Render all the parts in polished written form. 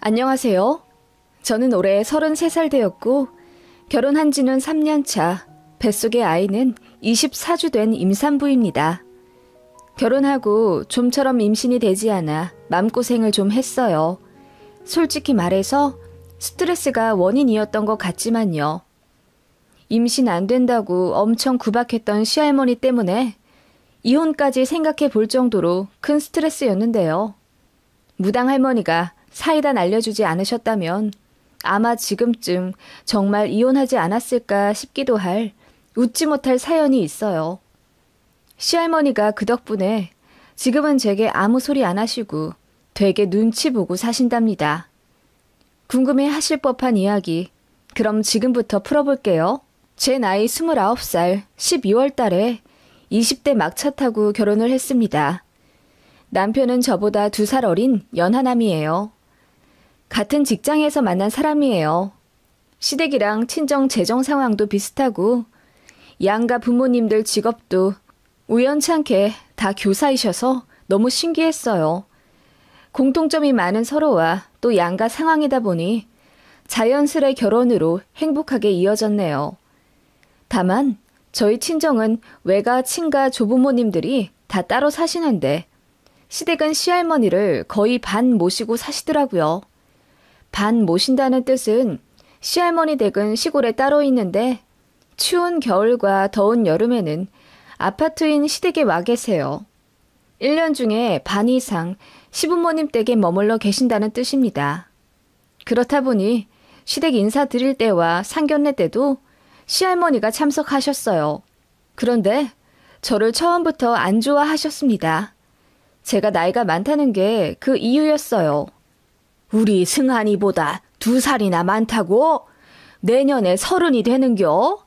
안녕하세요. 저는 올해 33살 되었고 결혼한 지는 3년 차, 뱃속의 아이는 24주 된 임산부입니다. 결혼하고 좀처럼 임신이 되지 않아 마음고생을 좀 했어요. 솔직히 말해서 스트레스가 원인이었던 것 같지만요. 임신 안 된다고 엄청 구박했던 시할머니 때문에 이혼까지 생각해 볼 정도로 큰 스트레스였는데요. 무당 할머니가 사이다 날려주지 않으셨다면 아마 지금쯤 정말 이혼하지 않았을까 싶기도 할 웃지 못할 사연이 있어요. 시할머니가 그 덕분에 지금은 제게 아무 소리 안 하시고 되게 눈치 보고 사신답니다. 궁금해 하실 법한 이야기, 그럼 지금부터 풀어볼게요. 제 나이 29살 12월 달에 20대 막차 타고 결혼을 했습니다. 남편은 저보다 2살 어린 연하남이에요. 같은 직장에서 만난 사람이에요. 시댁이랑 친정 재정 상황도 비슷하고 양가 부모님들 직업도 우연찮게 다 교사이셔서 너무 신기했어요. 공통점이 많은 서로와 또 양가 상황이다 보니 자연스레 결혼으로 행복하게 이어졌네요. 다만 저희 친정은 외가, 친가, 조부모님들이 다 따로 사시는데 시댁은 시할머니를 거의 반 모시고 사시더라고요. 반 모신다는 뜻은 시할머니 댁은 시골에 따로 있는데 추운 겨울과 더운 여름에는 아파트인 시댁에 와 계세요. 1년 중에 반 이상 시부모님 댁에 머물러 계신다는 뜻입니다. 그렇다 보니 시댁 인사드릴 때와 상견례 때도 시할머니가 참석하셨어요. 그런데 저를 처음부터 안 좋아하셨습니다. 제가 나이가 많다는 게 그 이유였어요. 우리 승한이보다 2살이나 많다고? 내년에 30이 되는겨?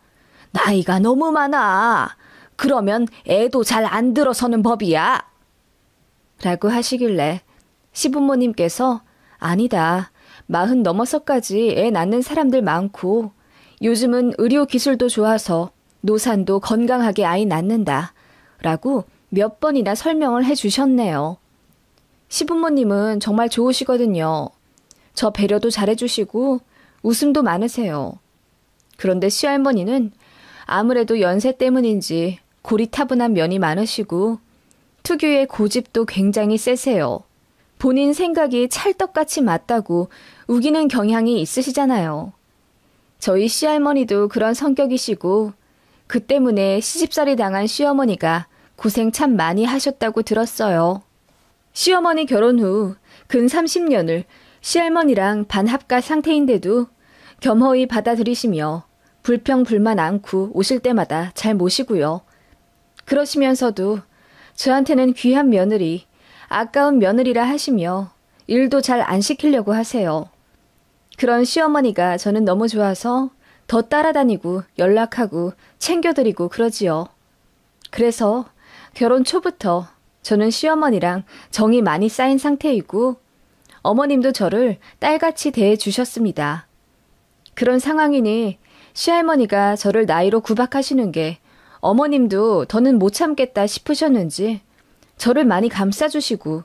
나이가 너무 많아. 그러면 애도 잘 안 들어서는 법이야. 라고 하시길래 시부모님께서 아니다. 40 넘어서까지 애 낳는 사람들 많고 요즘은 의료 기술도 좋아서 노산도 건강하게 아이 낳는다. 라고 몇 번이나 설명을 해주셨네요. 시부모님은 정말 좋으시거든요. 저 배려도 잘해주시고 웃음도 많으세요. 그런데 시할머니는 아무래도 연세 때문인지 고리타분한 면이 많으시고 특유의 고집도 굉장히 세세요. 본인 생각이 찰떡같이 맞다고 우기는 경향이 있으시잖아요. 저희 시할머니도 그런 성격이시고 그 때문에 시집살이 당한 시어머니가 고생 참 많이 하셨다고 들었어요. 시어머니 결혼 후 근 30년을 시할머니랑 반합가 상태인데도 겸허히 받아들이시며 불평불만 않고 오실 때마다 잘 모시고요. 그러시면서도 저한테는 귀한 며느리, 아까운 며느리라 하시며 일도 잘 안 시키려고 하세요. 그런 시어머니가 저는 너무 좋아서 더 따라다니고 연락하고 챙겨드리고 그러지요. 그래서 결혼 초부터 저는 시어머니랑 정이 많이 쌓인 상태이고 어머님도 저를 딸같이 대해주셨습니다. 그런 상황이니 시할머니가 저를 나이로 구박하시는 게 어머님도 더는 못 참겠다 싶으셨는지 저를 많이 감싸주시고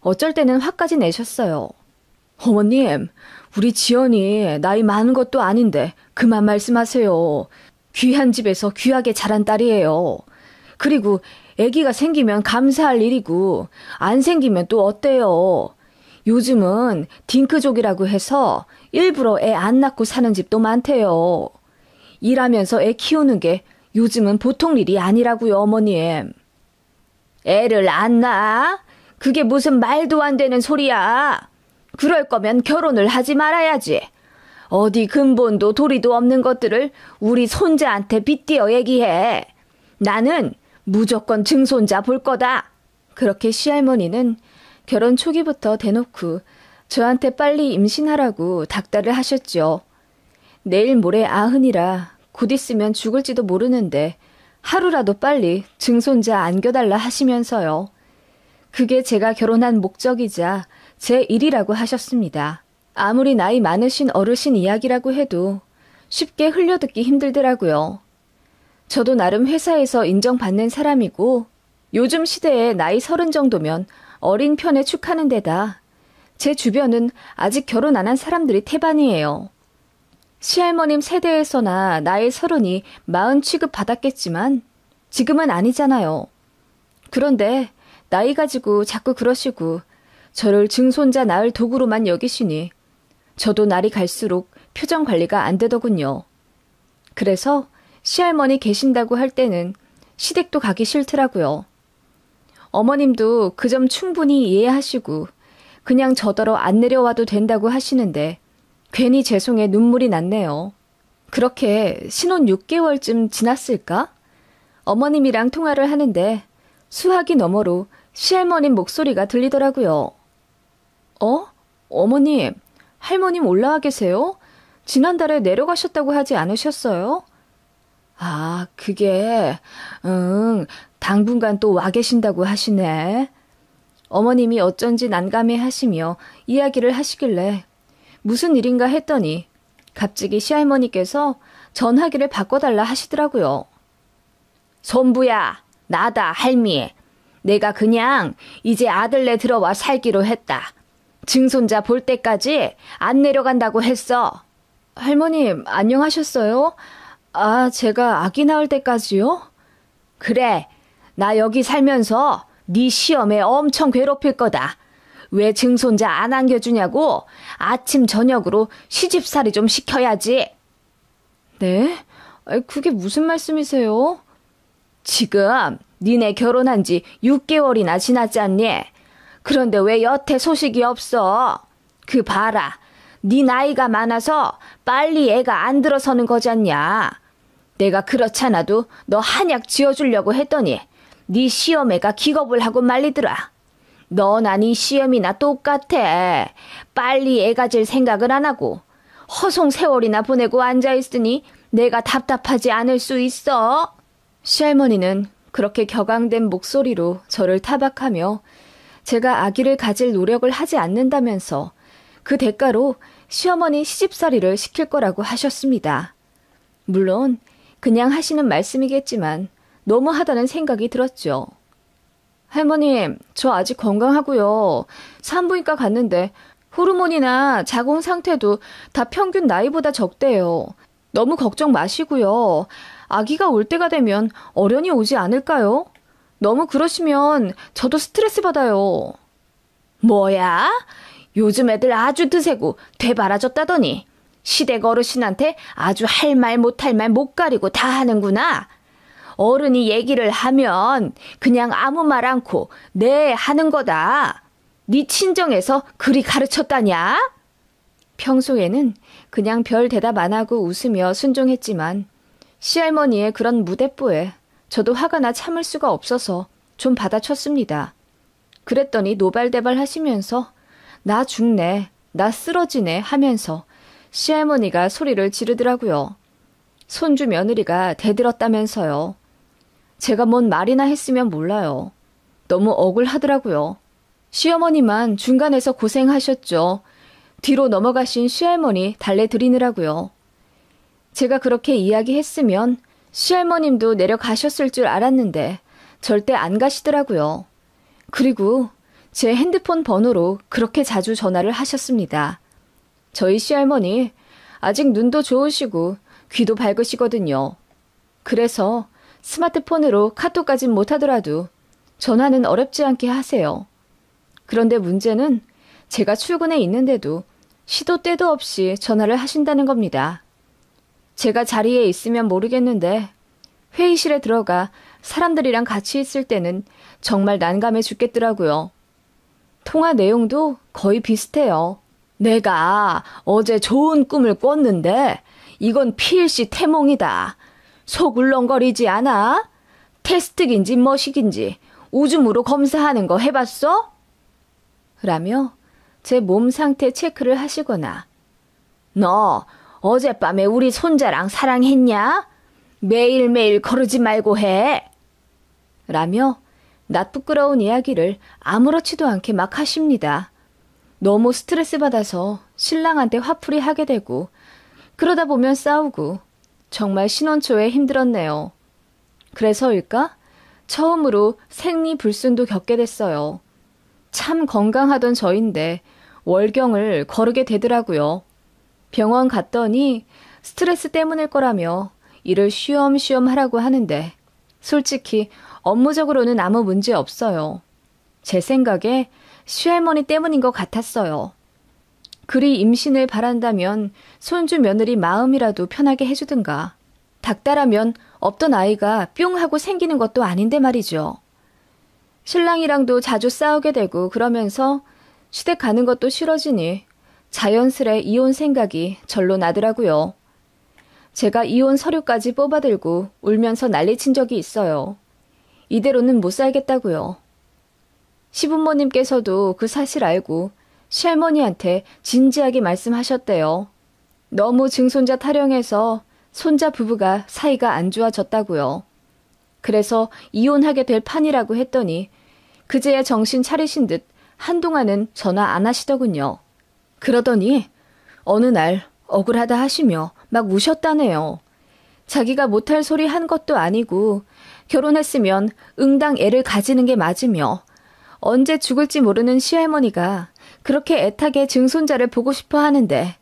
어쩔 때는 화까지 내셨어요. 어머님, 우리 지연이 나이 많은 것도 아닌데 그만 말씀하세요. 귀한 집에서 귀하게 자란 딸이에요. 그리고 아기가 생기면 감사할 일이고 안 생기면 또 어때요? 요즘은 딩크족이라고 해서 일부러 애 안 낳고 사는 집도 많대요. 일하면서 애 키우는 게 요즘은 보통 일이 아니라고요, 어머님. 애를 안 낳아? 그게 무슨 말도 안 되는 소리야. 그럴 거면 결혼을 하지 말아야지. 어디 근본도 도리도 없는 것들을 우리 손자한테 빗대어 얘기해. 나는 무조건 증손자 볼 거다. 그렇게 시할머니는 결혼 초기부터 대놓고 저한테 빨리 임신하라고 닥달을 하셨죠. 내일 모레 90이라 곧 있으면 죽을지도 모르는데 하루라도 빨리 증손자 안겨달라 하시면서요. 그게 제가 결혼한 목적이자 제 일이라고 하셨습니다. 아무리 나이 많으신 어르신 이야기라고 해도 쉽게 흘려듣기 힘들더라고요. 저도 나름 회사에서 인정받는 사람이고 요즘 시대에 나이 30 정도면 어린 편에 축하는 데다 제 주변은 아직 결혼 안 한 사람들이 태반이에요. 시할머님 세대에서나 나이 30이 40 취급 받았겠지만 지금은 아니잖아요. 그런데 나이 가지고 자꾸 그러시고 저를 증손자 낳을 도구로만 여기시니 저도 날이 갈수록 표정 관리가 안 되더군요. 그래서 시할머니 계신다고 할 때는 시댁도 가기 싫더라고요. 어머님도 그 점 충분히 이해하시고 그냥 저더러 안 내려와도 된다고 하시는데 괜히 죄송해 눈물이 났네요. 그렇게 신혼 6개월쯤 지났을까? 어머님이랑 통화를 하는데 수화기 너머로 시할머님 목소리가 들리더라고요. 어머님, 할머님 올라와 계세요? 지난달에 내려가셨다고 하지 않으셨어요? 아, 그게, 당분간 또 와 계신다고 하시네. 어머님이 어쩐지 난감해 하시며 이야기를 하시길래 무슨 일인가 했더니 갑자기 시할머니께서 전화기를 바꿔달라 하시더라고요. 손부야, 나다, 할미. 내가 그냥 이제 아들네 들어와 살기로 했다. 증손자 볼 때까지 안 내려간다고 했어. 할머님, 안녕하셨어요? 아, 제가 아기 낳을 때까지요? 그래, 나 여기 살면서 네 시험에 엄청 괴롭힐 거다. 왜 증손자 안 안겨주냐고 아침 저녁으로 시집살이 좀 시켜야지. 네? 그게 무슨 말씀이세요? 지금 니네 결혼한 지 6개월이나 지났지 않니? 그런데 왜 여태 소식이 없어? 그 봐라. 네 나이가 많아서 빨리 애가 안 들어서는 거잖냐. 내가 그렇잖아도 너 한약 지어주려고 했더니 네 시험애가 기겁을 하고 말리더라. 너나 네 시험이나 똑같아. 빨리 애 가질 생각을 안 하고 허송 세월이나 보내고 앉아있으니 내가 답답하지 않을 수 있어. 시할머니는 그렇게 격앙된 목소리로 저를 타박하며 제가 아기를 가질 노력을 하지 않는다면서 그 대가로 시어머니 시집살이를 시킬 거라고 하셨습니다. 물론 그냥 하시는 말씀이겠지만 너무하다는 생각이 들었죠. 할머님, 저 아직 건강하고요. 산부인과 갔는데 호르몬이나 자궁 상태도 다 평균 나이보다 적대요. 너무 걱정 마시고요. 아기가 올 때가 되면 어련히 오지 않을까요? 너무 그러시면 저도 스트레스 받아요. 뭐야? 요즘 애들 아주 드세고 되바라졌다더니 시댁 어르신한테 아주 할 말 못할 말 못 가리고 다 하는구나. 어른이 얘기를 하면 그냥 아무 말 않고 네 하는 거다. 네 친정에서 그리 가르쳤다냐? 평소에는 그냥 별 대답 안 하고 웃으며 순종했지만 시할머니의 그런 무대뽀에 저도 화가 나 참을 수가 없어서 좀 받아쳤습니다. 그랬더니 노발대발 하시면서 나 죽네, 나 쓰러지네 하면서 시할머니가 소리를 지르더라고요. 손주 며느리가 대들었다면서요. 제가 뭔 말이나 했으면 몰라요. 너무 억울하더라고요. 시어머니만 중간에서 고생하셨죠. 뒤로 넘어가신 시할머니 달래드리느라고요. 제가 그렇게 이야기했으면 시할머님도 내려가셨을 줄 알았는데 절대 안 가시더라고요. 그리고 제 핸드폰 번호로 그렇게 자주 전화를 하셨습니다. 저희 시할머니 아직 눈도 좋으시고 귀도 밝으시거든요. 그래서 스마트폰으로 카톡까진 못하더라도 전화는 어렵지 않게 하세요. 그런데 문제는 제가 출근해 있는데도 시도 때도 없이 전화를 하신다는 겁니다. 제가 자리에 있으면 모르겠는데 회의실에 들어가 사람들이랑 같이 있을 때는 정말 난감해 죽겠더라고요. 통화 내용도 거의 비슷해요. 내가 어제 좋은 꿈을 꿨는데 이건 필시 태몽이다. 속 울렁거리지 않아? 테스트긴지 뭐시긴지 오줌으로 검사하는 거 해봤어? 라며 제 몸 상태 체크를 하시거나 너 어젯밤에 우리 손자랑 사랑했냐? 매일매일 거르지 말고 해. 라며 낯부끄러운 이야기를 아무렇지도 않게 막 하십니다. 너무 스트레스 받아서 신랑한테 화풀이 하게 되고 그러다 보면 싸우고 정말 신혼 초에 힘들었네요. 그래서일까? 처음으로 생리불순도 겪게 됐어요. 참 건강하던 저인데 월경을 거르게 되더라고요. 병원 갔더니 스트레스 때문일 거라며 일을 쉬엄쉬엄 하라고 하는데 솔직히 업무적으로는 아무 문제 없어요. 제 생각에 시할머니 때문인 것 같았어요. 그리 임신을 바란다면 손주 며느리 마음이라도 편하게 해주든가. 닥달하면 없던 아이가 뿅 하고 생기는 것도 아닌데 말이죠. 신랑이랑도 자주 싸우게 되고 그러면서 시댁 가는 것도 싫어지니 자연스레 이혼 생각이 절로 나더라고요. 제가 이혼 서류까지 뽑아들고 울면서 난리친 적이 있어요. 이대로는 못 살겠다고요. 시부모님께서도 그 사실 알고 시할머니한테 진지하게 말씀하셨대요. 너무 증손자 타령해서 손자 부부가 사이가 안 좋아졌다고요. 그래서 이혼하게 될 판이라고 했더니 그제야 정신 차리신 듯 한동안은 전화 안 하시더군요. 그러더니 어느 날 억울하다 하시며 막 우셨다네요. 자기가 못할 소리 한 것도 아니고 결혼했으면 응당 애를 가지는 게 맞으며 언제 죽을지 모르는 시할머니가 그렇게 애타게 증손자를 보고 싶어 하는데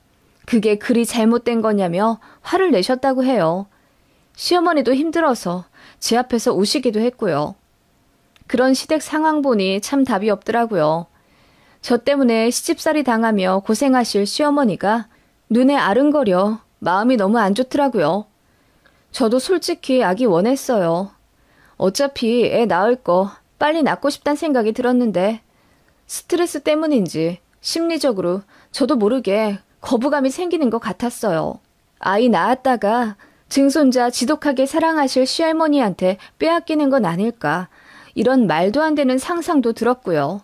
그게 그리 잘못된 거냐며 화를 내셨다고 해요. 시어머니도 힘들어서 제 앞에서 우시기도 했고요. 그런 시댁 상황 보니 참 답이 없더라고요. 저 때문에 시집살이 당하며 고생하실 시어머니가 눈에 아른거려 마음이 너무 안 좋더라고요. 저도 솔직히 아기 원했어요. 어차피 애 낳을 거 빨리 낳고 싶단 생각이 들었는데 스트레스 때문인지 심리적으로 저도 모르게 거부감이 생기는 것 같았어요. 아이 낳았다가 증손자 지독하게 사랑하실 시할머니한테 빼앗기는 건 아닐까 이런 말도 안 되는 상상도 들었고요.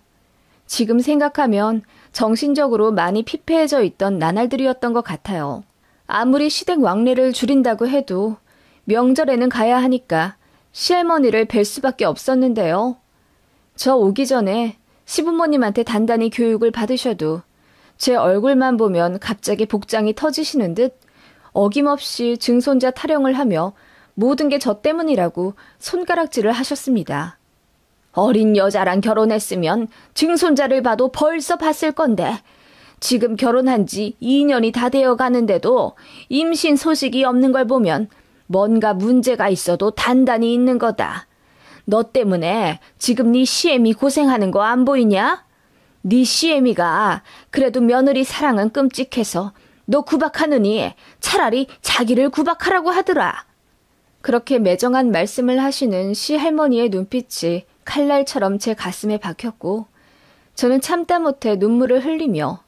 지금 생각하면 정신적으로 많이 피폐해져 있던 나날들이었던 것 같아요. 아무리 시댁 왕래를 줄인다고 해도 명절에는 가야 하니까 시할머니를 뵐 수밖에 없었는데요. 저 오기 전에 시부모님한테 단단히 교육을 받으셔도 제 얼굴만 보면 갑자기 복장이 터지시는 듯 어김없이 증손자 타령을 하며 모든 게 저 때문이라고 손가락질을 하셨습니다. 어린 여자랑 결혼했으면 증손자를 봐도 벌써 봤을 건데 지금 결혼한 지 2년이 다 되어 가는데도 임신 소식이 없는 걸 보면 뭔가 문제가 있어도 단단히 있는 거다. 너 때문에 지금 네 시애미 고생하는 거 안 보이냐? 네 시애미가 그래도 며느리 사랑은 끔찍해서 너 구박하느니 차라리 자기를 구박하라고 하더라. 그렇게 매정한 말씀을 하시는 시할머니의 눈빛이 칼날처럼 제 가슴에 박혔고 저는 참다 못해 눈물을 흘리며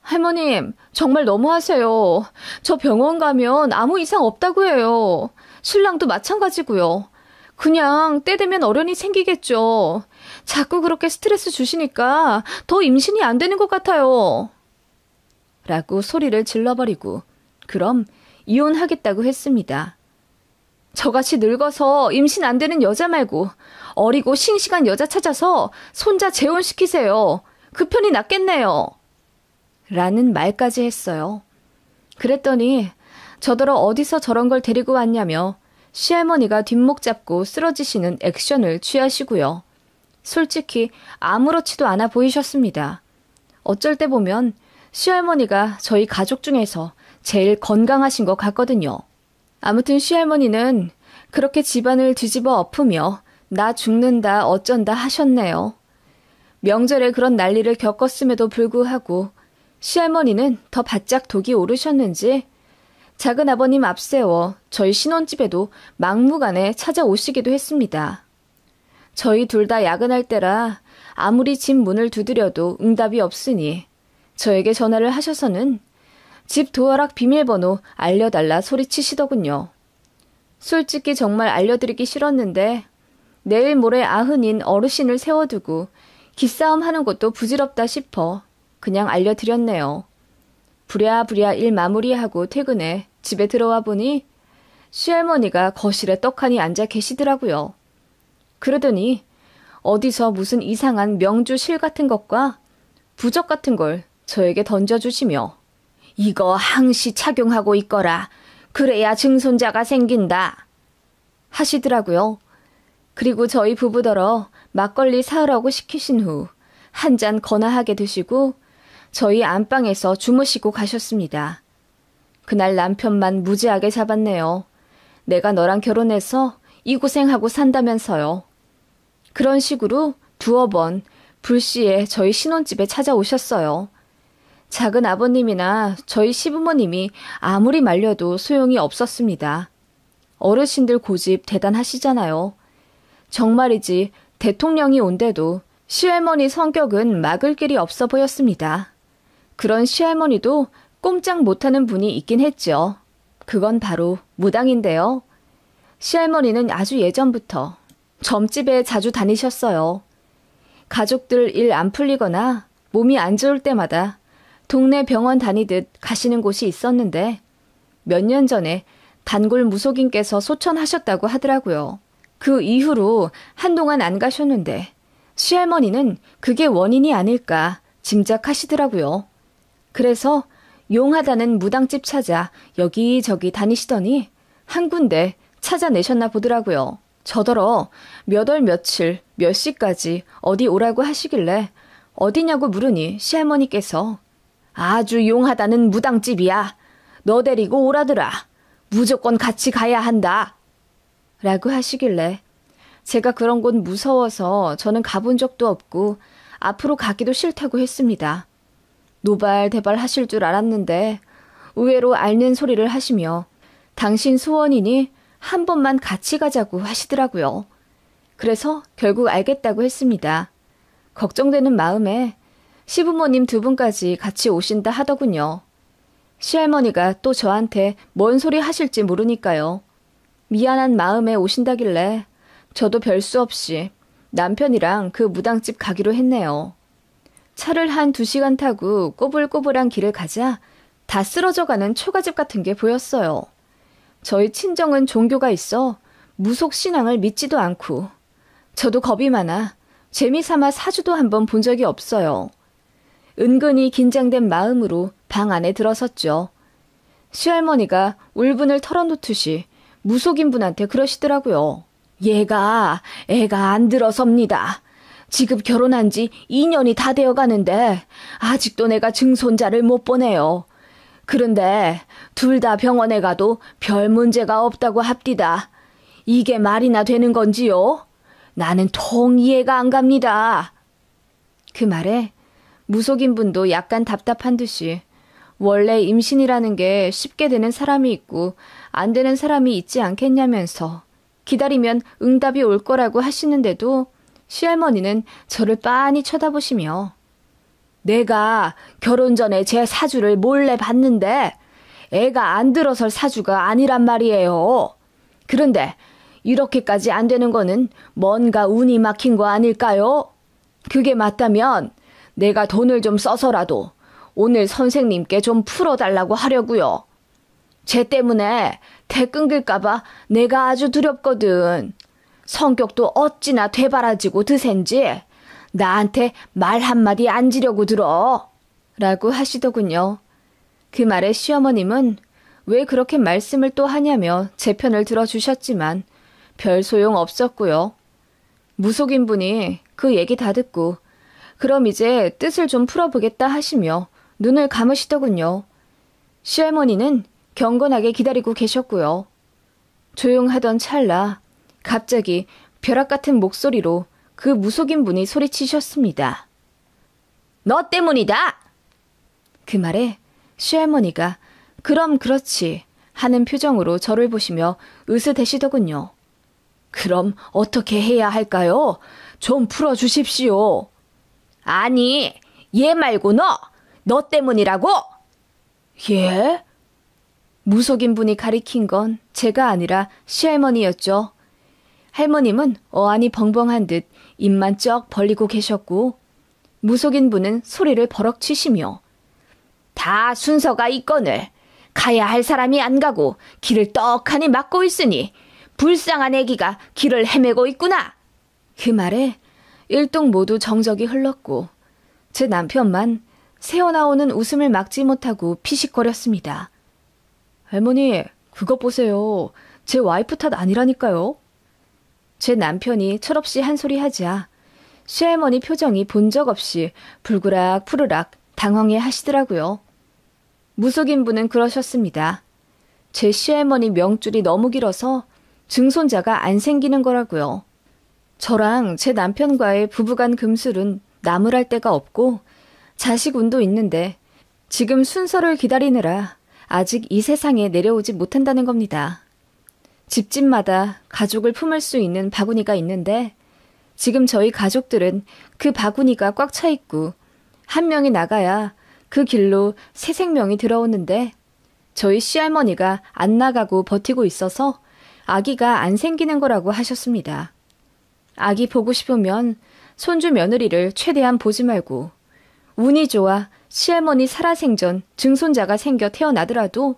할머님, 정말 너무하세요. 저 병원 가면 아무 이상 없다고 해요. 신랑도 마찬가지고요. 그냥 때 되면 어련히 생기겠죠. 자꾸 그렇게 스트레스 주시니까 더 임신이 안 되는 것 같아요. 라고 소리를 질러버리고 그럼 이혼하겠다고 했습니다. 저같이 늙어서 임신 안 되는 여자 말고 어리고 싱싱한 여자 찾아서 손자 재혼시키세요. 그 편이 낫겠네요. 라는 말까지 했어요. 그랬더니 저더러 어디서 저런 걸 데리고 왔냐며 시할머니가 뒷목 잡고 쓰러지시는 액션을 취하시고요. 솔직히 아무렇지도 않아 보이셨습니다. 어쩔 때 보면 시할머니가 저희 가족 중에서 제일 건강하신 것 같거든요. 아무튼 시할머니는 그렇게 집안을 뒤집어 엎으며 나 죽는다 어쩐다 하셨네요. 명절에 그런 난리를 겪었음에도 불구하고 시할머니는 더 바짝 독이 오르셨는지 작은 아버님 앞세워 저희 신혼집에도 막무가내 찾아오시기도 했습니다. 저희 둘 다 야근할 때라 아무리 집 문을 두드려도 응답이 없으니 저에게 전화를 하셔서는 집 도어락 비밀번호 알려달라 소리치시더군요. 솔직히 정말 알려드리기 싫었는데 내일 모레 아흔인 어르신을 세워두고 기싸움 하는 것도 부질없다 싶어 그냥 알려드렸네요. 부랴부랴 일 마무리하고 퇴근해 집에 들어와 보니 시할머니가 거실에 떡하니 앉아 계시더라고요. 그러더니 어디서 무슨 이상한 명주 실 같은 것과 부적 같은 걸 저에게 던져주시며 이거 항시 착용하고 있거라. 그래야 증손자가 생긴다. 하시더라고요. 그리고 저희 부부더러 막걸리 사으라고 시키신 후 한 잔 거나하게 드시고 저희 안방에서 주무시고 가셨습니다. 그날 남편만 무지하게 잡았네요. 내가 너랑 결혼해서 이 고생하고 산다면서요. 그런 식으로 두어 번 불시에 저희 신혼집에 찾아오셨어요. 작은 아버님이나 저희 시부모님이 아무리 말려도 소용이 없었습니다. 어르신들 고집 대단하시잖아요. 정말이지 대통령이 온데도 시할머니 성격은 막을 길이 없어 보였습니다. 그런 시할머니도 꼼짝 못하는 분이 있긴 했죠. 그건 바로 무당인데요. 시할머니는 아주 예전부터 점집에 자주 다니셨어요. 가족들 일 안 풀리거나 몸이 안 좋을 때마다 동네 병원 다니듯 가시는 곳이 있었는데 몇 년 전에 단골 무속인께서 소천하셨다고 하더라고요. 그 이후로 한동안 안 가셨는데 시할머니는 그게 원인이 아닐까 짐작하시더라고요. 그래서 용하다는 무당집 찾아 여기저기 다니시더니 한 군데 찾아내셨나 보더라고요. 저더러 몇 월 며칠 몇 시까지 어디 오라고 하시길래 어디냐고 물으니 시할머니께서 아주 용하다는 무당집이야. 너 데리고 오라더라. 무조건 같이 가야 한다. 라고 하시길래 제가 그런 곳 무서워서 저는 가본 적도 없고 앞으로 가기도 싫다고 했습니다. 노발대발 하실 줄 알았는데 의외로 앓는 소리를 하시며 당신 소원이니 한 번만 같이 가자고 하시더라고요. 그래서 결국 알겠다고 했습니다. 걱정되는 마음에 시부모님 두 분까지 같이 오신다 하더군요. 시할머니가 또 저한테 뭔 소리 하실지 모르니까요. 미안한 마음에 오신다길래 저도 별 수 없이 남편이랑 그 무당집 가기로 했네요. 차를 한 2시간 타고 꼬불꼬불한 길을 가자 다 쓰러져가는 초가집 같은 게 보였어요. 저희 친정은 종교가 있어 무속 신앙을 믿지도 않고 저도 겁이 많아 재미삼아 사주도 한번 본 적이 없어요. 은근히 긴장된 마음으로 방 안에 들어섰죠. 시할머니가 울분을 털어놓듯이 무속인 분한테 그러시더라고요. 얘가 애가 안 들어섭니다. 지금 결혼한 지 2년이 다 되어가는데 아직도 내가 증손자를 못 보내요. 그런데 둘 다 병원에 가도 별 문제가 없다고 합디다. 이게 말이나 되는 건지요? 나는 통 이해가 안 갑니다. 그 말에 무속인 분도 약간 답답한 듯이 원래 임신이라는 게 쉽게 되는 사람이 있고 안 되는 사람이 있지 않겠냐면서 기다리면 응답이 올 거라고 하시는데도 시할머니는 저를 빤히 쳐다보시며 내가 결혼 전에 제 사주를 몰래 봤는데 애가 안 들어설 사주가 아니란 말이에요. 그런데 이렇게까지 안 되는 거는 뭔가 운이 막힌 거 아닐까요? 그게 맞다면 내가 돈을 좀 써서라도 오늘 선생님께 좀 풀어달라고 하려고요. 쟤 때문에 대 끊길까봐 내가 아주 두렵거든. 성격도 어찌나 되바라지고 드센지 나한테 말 한마디 안 지려고 들어. 라고 하시더군요. 그 말에 시어머님은 왜 그렇게 말씀을 또 하냐며 제 편을 들어주셨지만 별 소용 없었고요. 무속인 분이 그 얘기 다 듣고 그럼 이제 뜻을 좀 풀어보겠다 하시며 눈을 감으시더군요. 시할머니는 경건하게 기다리고 계셨고요. 조용하던 찰나 갑자기 벼락 같은 목소리로 그 무속인 분이 소리치셨습니다. 너 때문이다! 그 말에 시할머니가 그럼 그렇지 하는 표정으로 저를 보시며 으스대시더군요. 그럼 어떻게 해야 할까요? 좀 풀어주십시오. 아니, 얘 말고 너 때문이라고? 예? 무속인 분이 가리킨 건 제가 아니라 시할머니였죠. 할머님은 어안이 벙벙한 듯 입만 쩍 벌리고 계셨고 무속인 분은 소리를 버럭 치시며 다 순서가 있거늘 가야 할 사람이 안 가고 길을 떡하니 막고 있으니 불쌍한 애기가 길을 헤매고 있구나. 그 말에 일동 모두 정적이 흘렀고 제 남편만 새어나오는 웃음을 막지 못하고 피식거렸습니다. 할머니, 그것 보세요. 제 와이프 탓 아니라니까요. 제 남편이 철없이 한 소리 하자 시할머니 표정이 본 적 없이 불그락 푸르락 당황해 하시더라고요. 무속인분은 그러셨습니다. 제 시할머니 명줄이 너무 길어서 증손자가 안 생기는 거라고요. 저랑 제 남편과의 부부간 금술은 나무랄 데가 없고 자식 운도 있는데 지금 순서를 기다리느라 아직 이 세상에 내려오지 못한다는 겁니다. 집집마다 가족을 품을 수 있는 바구니가 있는데 지금 저희 가족들은 그 바구니가 꽉 차 있고 한 명이 나가야 그 길로 새 생명이 들어오는데 저희 시할머니가 안 나가고 버티고 있어서 아기가 안 생기는 거라고 하셨습니다. 아기 보고 싶으면 손주 며느리를 최대한 보지 말고 운이 좋아 시할머니 살아생전 증손자가 생겨 태어나더라도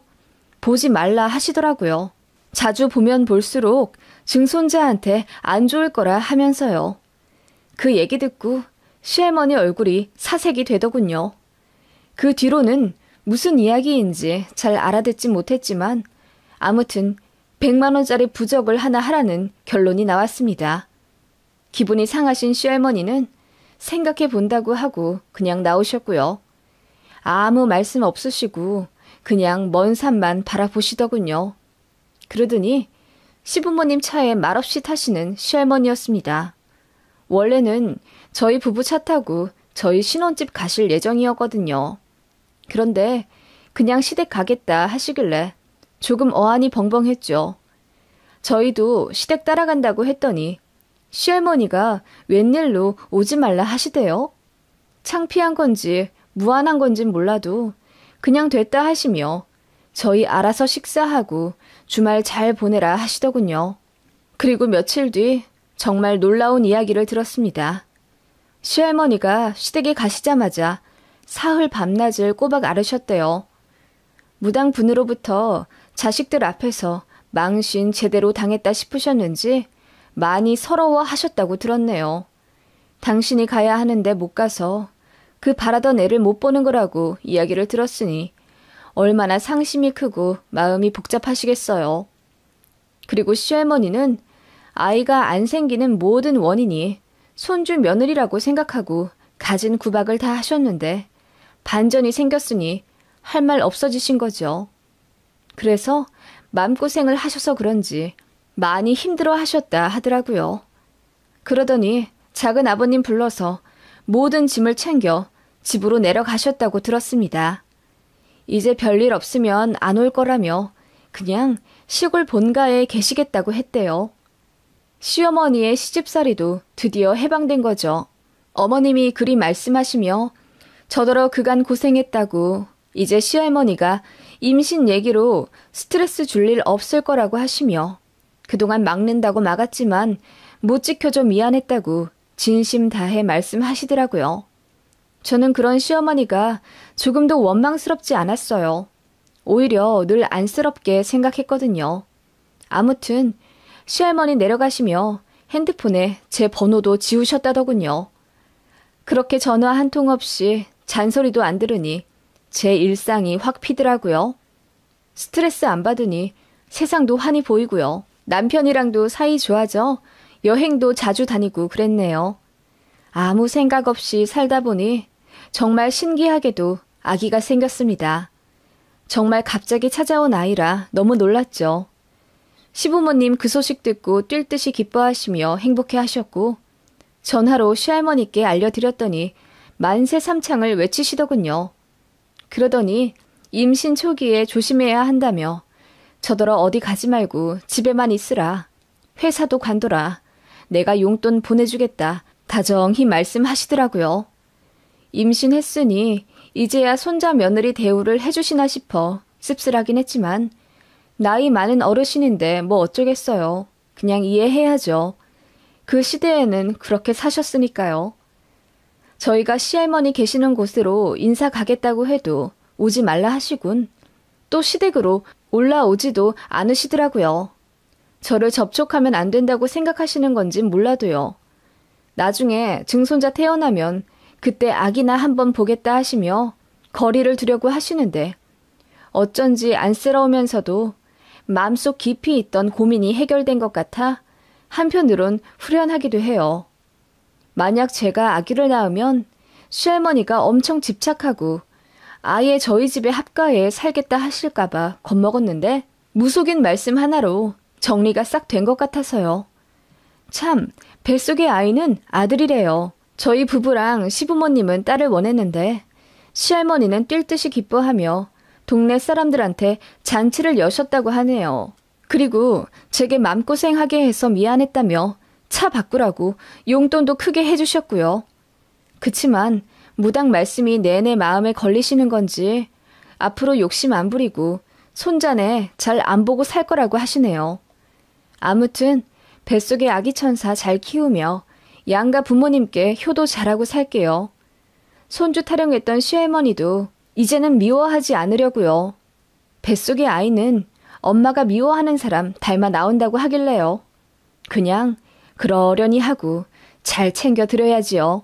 보지 말라 하시더라고요. 자주 보면 볼수록 증손자한테 안 좋을 거라 하면서요. 그 얘기 듣고 시할머니 얼굴이 사색이 되더군요. 그 뒤로는 무슨 이야기인지 잘 알아듣지 못했지만 아무튼 100만 원짜리 부적을 하나 하라는 결론이 나왔습니다. 기분이 상하신 시할머니는 생각해 본다고 하고 그냥 나오셨고요. 아무 말씀 없으시고 그냥 먼 산만 바라보시더군요. 그러더니 시부모님 차에 말없이 타시는 시할머니였습니다. 원래는 저희 부부 차 타고 저희 신혼집 가실 예정이었거든요. 그런데 그냥 시댁 가겠다 하시길래 조금 어안이 벙벙했죠. 저희도 시댁 따라간다고 했더니 시할머니가 웬일로 오지 말라 하시대요. 창피한 건지 무안한 건진 몰라도 그냥 됐다 하시며 저희 알아서 식사하고 주말 잘 보내라 하시더군요. 그리고 며칠 뒤 정말 놀라운 이야기를 들었습니다. 시할머니가 시댁에 가시자마자 사흘 밤낮을 꼬박 앓으셨대요. 무당분으로부터 자식들 앞에서 망신 제대로 당했다 싶으셨는지 많이 서러워하셨다고 들었네요. 당신이 가야 하는데 못 가서 그 바라던 애를 못 보는 거라고 이야기를 들었으니 얼마나 상심이 크고 마음이 복잡하시겠어요. 그리고 시할머니는 아이가 안 생기는 모든 원인이 손주 며느리라고 생각하고 가진 구박을 다 하셨는데 반전이 생겼으니 할 말 없어지신 거죠. 그래서 마음고생을 하셔서 그런지 많이 힘들어 하셨다 하더라고요. 그러더니 작은 아버님 불러서 모든 짐을 챙겨 집으로 내려가셨다고 들었습니다. 이제 별일 없으면 안 올 거라며 그냥 시골 본가에 계시겠다고 했대요. 시어머니의 시집살이도 드디어 해방된 거죠. 어머님이 그리 말씀하시며 저더러 그간 고생했다고 이제 시할머니가 임신 얘기로 스트레스 줄 일 없을 거라고 하시며 그동안 막는다고 막았지만 못 지켜줘 미안했다고 진심 다해 말씀하시더라고요. 저는 그런 시어머니가 조금도 원망스럽지 않았어요. 오히려 늘 안쓰럽게 생각했거든요. 아무튼 시할머니 내려가시며 핸드폰에 제 번호도 지우셨다더군요. 그렇게 전화 한 통 없이 잔소리도 안 들으니 제 일상이 확 피더라고요. 스트레스 안 받으니 세상도 환히 보이고요. 남편이랑도 사이 좋아져 여행도 자주 다니고 그랬네요. 아무 생각 없이 살다 보니 정말 신기하게도 아기가 생겼습니다. 정말 갑자기 찾아온 아이라 너무 놀랐죠. 시부모님 그 소식 듣고 뛸 듯이 기뻐하시며 행복해 하셨고 전화로 시할머니께 알려드렸더니 만세 삼창을 외치시더군요. 그러더니 임신 초기에 조심해야 한다며 저더러 어디 가지 말고 집에만 있으라. 회사도 관둬라. 내가 용돈 보내주겠다. 다정히 말씀하시더라고요. 임신했으니 이제야 손자 며느리 대우를 해주시나 싶어 씁쓸하긴 했지만 나이 많은 어르신인데 뭐 어쩌겠어요. 그냥 이해해야죠. 그 시대에는 그렇게 사셨으니까요. 저희가 시할머니 계시는 곳으로 인사 가겠다고 해도 오지 말라 하시군. 또 시댁으로 올라오지도 않으시더라고요. 저를 접촉하면 안 된다고 생각하시는 건진 몰라도요. 나중에 증손자 태어나면 그때 아기나 한번 보겠다 하시며 거리를 두려고 하시는데 어쩐지 안쓰러우면서도 마음속 깊이 있던 고민이 해결된 것 같아 한편으론 후련하기도 해요. 만약 제가 아기를 낳으면 시할머니가 엄청 집착하고 아예 저희 집에 합가에 살겠다 하실까봐 겁먹었는데 무속인 말씀 하나로 정리가 싹 된 것 같아서요. 참, 뱃속의 아이는 아들이래요. 저희 부부랑 시부모님은 딸을 원했는데 시할머니는 뛸 듯이 기뻐하며 동네 사람들한테 잔치를 여셨다고 하네요. 그리고 제게 맘고생하게 해서 미안했다며 차 바꾸라고 용돈도 크게 해주셨고요. 그치만 무당 말씀이 내내 마음에 걸리시는 건지 앞으로 욕심 안 부리고 손자네 잘 안 보고 살 거라고 하시네요. 아무튼 뱃속의 아기 천사 잘 키우며 양가 부모님께 효도 잘하고 살게요. 손주 타령했던 시할머니도 이제는 미워하지 않으려고요. 뱃속의 아이는 엄마가 미워하는 사람 닮아 나온다고 하길래요. 그냥 그러려니 하고 잘 챙겨 드려야지요.